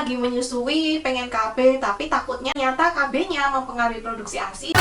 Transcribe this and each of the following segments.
lagi menyusui, pengen KB, tapi takutnya nyata KB-nya mempengaruhi produksi ASI.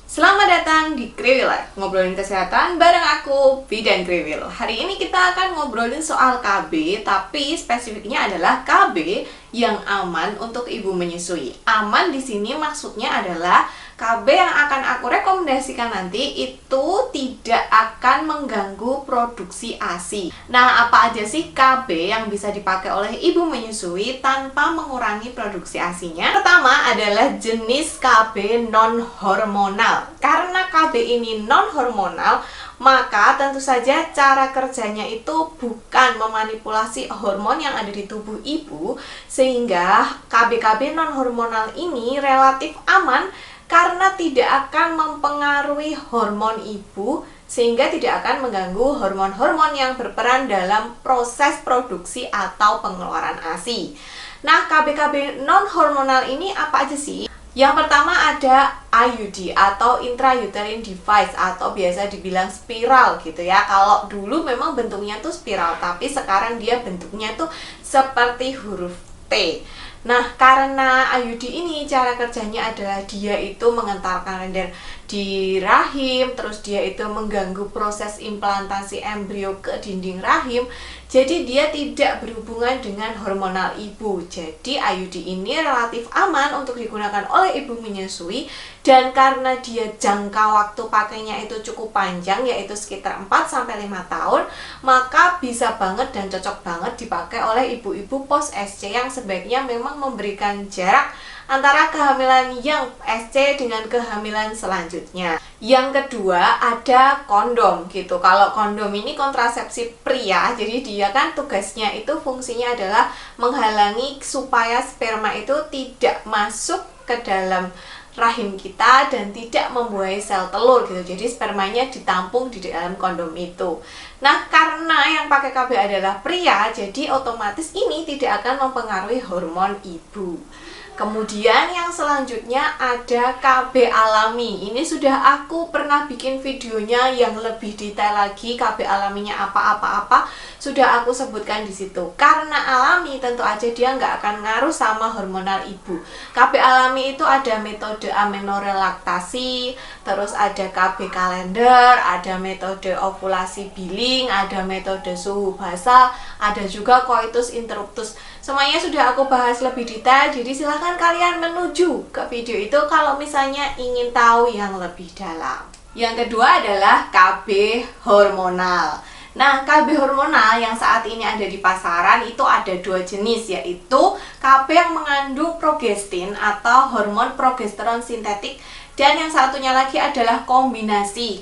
Selamat datang di Kriwil, ngobrolin kesehatan bareng aku, Bidan Kriwil. Hari ini kita akan ngobrolin soal KB, tapi spesifiknya adalah KB yang aman untuk ibu menyusui. Aman di sini maksudnya adalah KB yang akan aku rekomendasikan nanti itu tidak akan mengganggu produksi ASI. Nah, apa aja sih KB yang bisa dipakai oleh ibu menyusui tanpa mengurangi produksi ASI-nya? Pertama adalah jenis KB non-hormonal. Karena KB ini non-hormonal, maka tentu saja cara kerjanya itu bukan memanipulasi hormon yang ada di tubuh ibu, sehingga KB-KB non-hormonal ini relatif aman karena tidak akan mempengaruhi hormon ibu, sehingga tidak akan mengganggu hormon-hormon yang berperan dalam proses produksi atau pengeluaran ASI. Nah, KB-KB non-hormonal ini apa aja sih? Yang pertama ada IUD atau intrauterine device atau biasa dibilang spiral gitu ya. Kalau dulu memang bentuknya tuh spiral, tapi sekarang dia bentuknya tuh seperti huruf T. Nah, karena IUD ini cara kerjanya adalah dia itu mengentarkan render di rahim, terus dia itu mengganggu proses implantasi embrio ke dinding rahim. Jadi dia tidak berhubungan dengan hormonal ibu. Jadi IUD ini relatif aman untuk digunakan oleh ibu menyusui, dan karena dia jangka waktu pakainya itu cukup panjang, yaitu sekitar 4-5 tahun, maka bisa banget dan cocok banget dipakai oleh ibu-ibu post SC yang sebaiknya memang memberikan jarak antara kehamilan yang SC dengan kehamilan selanjutnya. Yang kedua ada kondom gitu. Kalau kondom ini kontrasepsi pria, jadi dia kan tugasnya itu fungsinya adalah menghalangi supaya sperma itu tidak masuk ke dalam rahim kita dan tidak membuahi sel telur gitu. Jadi spermanya ditampung di dalam kondom itu. Nah, karena yang pakai KB adalah pria, jadi otomatis ini tidak akan mempengaruhi hormon ibu. Kemudian yang selanjutnya ada KB alami. Ini sudah aku pernah bikin videonya yang lebih detail lagi, KB alaminya apa-apa-apa sudah aku sebutkan di situ. Karena alami tentu aja dia nggak akan ngaruh sama hormonal ibu. KB alami itu ada metode amenorelaktasi, terus ada KB kalender, ada metode ovulasi billing, ada metode suhu basal, ada juga coitus interruptus. Semuanya sudah aku bahas lebih detail, jadi silahkan kalian menuju ke video itu kalau misalnya ingin tahu yang lebih dalam. Yang kedua adalah KB hormonal. Nah, KB hormonal yang saat ini ada di pasaran itu ada dua jenis, yaitu KB yang mengandung progestin atau hormon progesteron sintetik, dan yang satunya lagi adalah kombinasi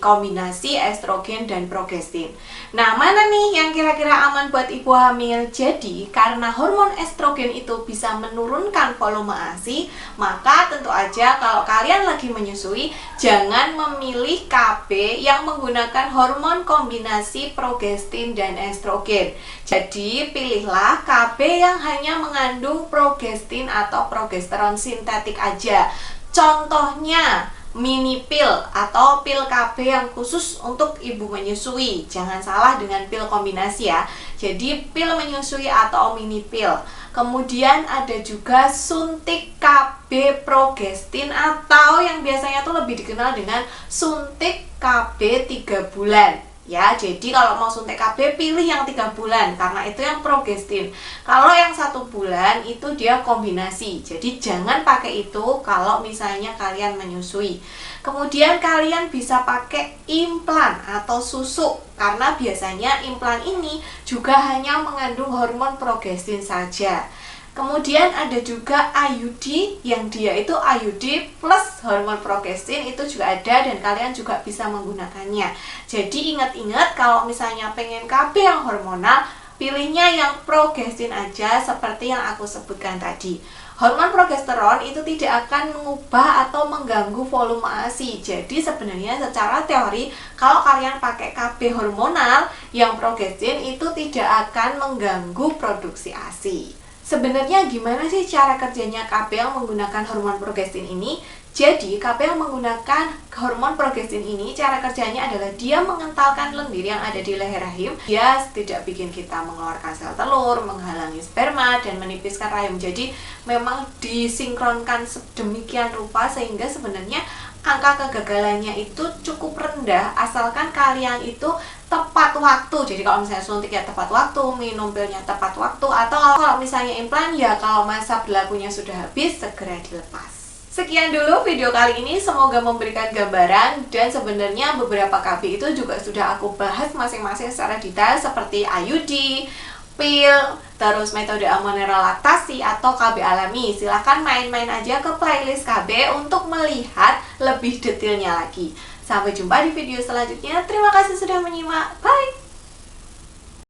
estrogen dan progestin. Nah, mana nih yang kira-kira aman buat ibu hamil? Jadi, karena hormon estrogen itu bisa menurunkan volume ASI, maka tentu aja kalau kalian lagi menyusui, jangan memilih KB yang menggunakan hormon kombinasi progestin dan estrogen. Jadi, pilihlah KB yang hanya mengandung progestin atau progesteron sintetik aja. Contohnya mini pil atau pil KB yang khusus untuk ibu menyusui. Jangan salah dengan pil kombinasi ya. Jadi pil menyusui atau mini pil. Kemudian ada juga suntik KB progestin atau yang biasanya tuh lebih dikenal dengan suntik KB 3 bulan. Ya, jadi kalau mau suntik KB pilih yang 3 bulan karena itu yang progestin. Kalau yang 1 bulan itu dia kombinasi. Jadi jangan pakai itu kalau misalnya kalian menyusui. Kemudian kalian bisa pakai implan atau susu karena biasanya implan ini juga hanya mengandung hormon progestin saja. Kemudian ada juga IUD yang dia itu IUD plus hormon progestin, itu juga ada dan kalian juga bisa menggunakannya. Jadi ingat-ingat kalau misalnya pengen KB yang hormonal, pilihnya yang progestin aja seperti yang aku sebutkan tadi. Hormon progesteron itu tidak akan mengubah atau mengganggu volume ASI. Jadi sebenarnya secara teori kalau kalian pakai KB hormonal yang progestin itu tidak akan mengganggu produksi ASI. Sebenarnya gimana sih cara kerjanya KB yang menggunakan hormon progestin ini? Jadi, KB yang menggunakan hormon progestin ini, cara kerjanya adalah dia mengentalkan lendir yang ada di leher rahim. Dia tidak bikin kita mengeluarkan sel telur, menghalangi sperma, dan menipiskan rahim. Jadi, memang disinkronkan sedemikian rupa sehingga sebenarnya angka kegagalannya itu cukup rendah asalkan kalian itu tepat waktu. Jadi kalau misalnya suntik ya tepat waktu, minum pilnya tepat waktu, atau kalau misalnya implan ya kalau masa berlakunya sudah habis segera dilepas. Sekian dulu video kali ini, semoga memberikan gambaran, dan sebenarnya beberapa KB itu juga sudah aku bahas masing-masing secara detail seperti IUD, pil, terus metode amoneralaktasi atau KB alami. Silahkan main-main aja ke playlist KB untuk melihat lebih detailnya lagi. Sampai jumpa di video selanjutnya. Terima kasih sudah menyimak. Bye!